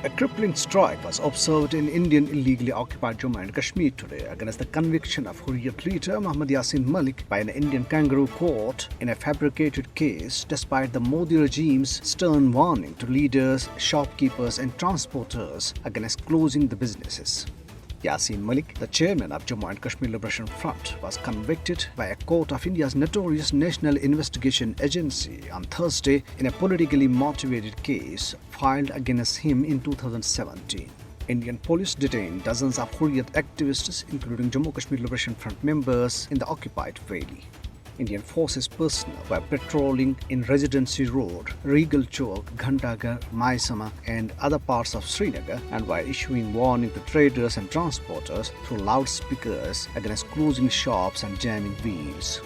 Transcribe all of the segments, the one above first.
A crippling strike was observed in Indian illegally occupied Jammu and Kashmir today against the conviction of Hurriyat leader Mohammad Yasin Malik by an Indian kangaroo court in a fabricated case, despite the Modi regime's stern warning to leaders, shopkeepers and transporters against closing the businesses. Yasin Malik, the chairman of Jammu and Kashmir Liberation Front, was convicted by a court of India's notorious National Investigation Agency on Thursday in a politically motivated case filed against him in 2017. Indian police detained dozens of Hurriyat activists, including Jammu Kashmir Liberation Front members, in the occupied valley. Indian forces personnel were patrolling in Residency Road, Regal Chowk, Ghantaghar, Maisama and other parts of Srinagar and were issuing warning to traders and transporters through loudspeakers against closing shops and jamming wheels.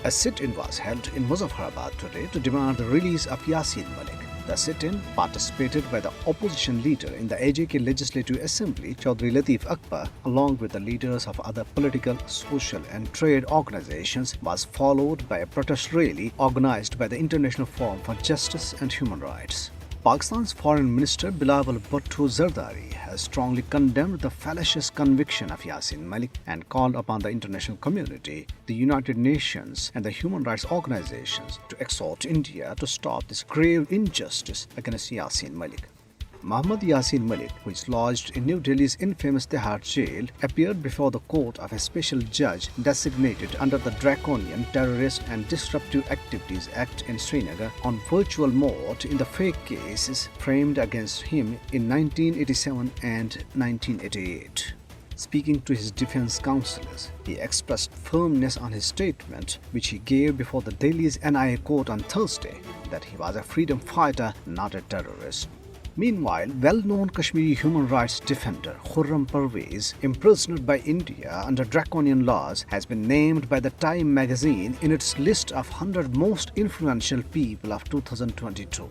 A sit-in was held in Muzaffarabad today to demand the release of Yasin Malik. The sit-in, participated by the opposition leader in the IIOJK Legislative Assembly, Chaudhry Lateef Akbar, along with the leaders of other political, social and trade organizations, was followed by a protest rally organized by the International Forum for Justice and Human Rights. Pakistan's Foreign Minister Bilawal Bhutto Zardari has strongly condemned the fallacious conviction of Yasin Malik and called upon the international community, the United Nations and the human rights organizations to exhort India to stop this grave injustice against Yasin Malik. Mohammad Yasin Malik, who is lodged in New Delhi's infamous Tihar jail, appeared before the court of a special judge designated under the Draconian Terrorist and Disruptive Activities Act in Srinagar on virtual mode in the fake cases framed against him in 1987 and 1988. Speaking to his defense counsellors, he expressed firmness on his statement, which he gave before the Delhi's NIA court on Thursday, that he was a freedom fighter, not a terrorist. Meanwhile, well-known Kashmiri human rights defender Khurram Parvez, imprisoned by India under draconian laws, has been named by the Time magazine in its list of 100 most influential people of 2022.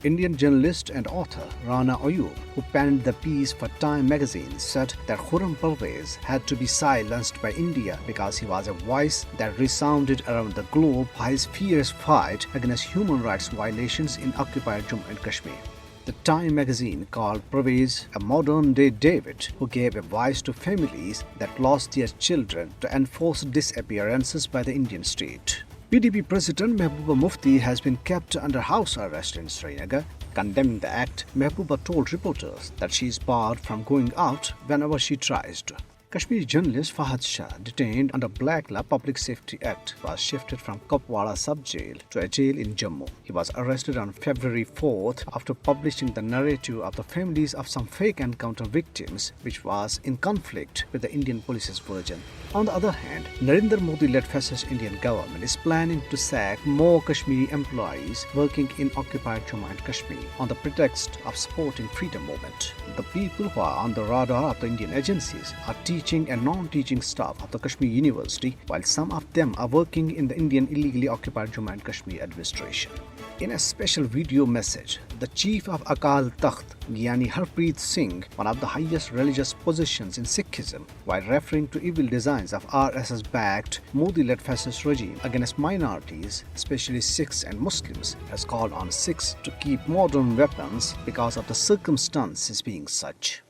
Indian journalist and author Rana Ayub, who penned the piece for Time magazine, said that Khurram Parvez had to be silenced by India because he was a voice that resounded around the globe for his fierce fight against human rights violations in occupied Jammu and Kashmir. The Time magazine called Parvez a modern-day David who gave a voice to families that lost their children to enforced disappearances by the Indian state. PDP President Mehbooba Mufti has been kept under house arrest in Srinagar. Condemning the act, Mehbooba told reporters that she is barred from going out whenever she tries to. Kashmiri journalist Fahad Shah, detained under Black Law Public Safety Act, was shifted from Kupwara sub-jail to a jail in Jammu. He was arrested on February 4th after publishing the narrative of the families of some fake encounter victims, which was in conflict with the Indian police's version. On the other hand, Narendra Modi-led fascist Indian government is planning to sack more Kashmiri employees working in occupied Jammu and Kashmir on the pretext of supporting freedom movement. The people who are on the radar of the Indian agencies are teaching and non-teaching staff of the Kashmir University, while some of them are working in the Indian illegally occupied Jammu and Kashmir administration. In a special video message, the chief of Akal Takht, Gyani Harpreet Singh, one of the highest religious positions in Sikhism, while referring to evil designs of RSS-backed Modi-led fascist regime against minorities, especially Sikhs and Muslims, has called on Sikhs to keep modern weapons because of the circumstances being such.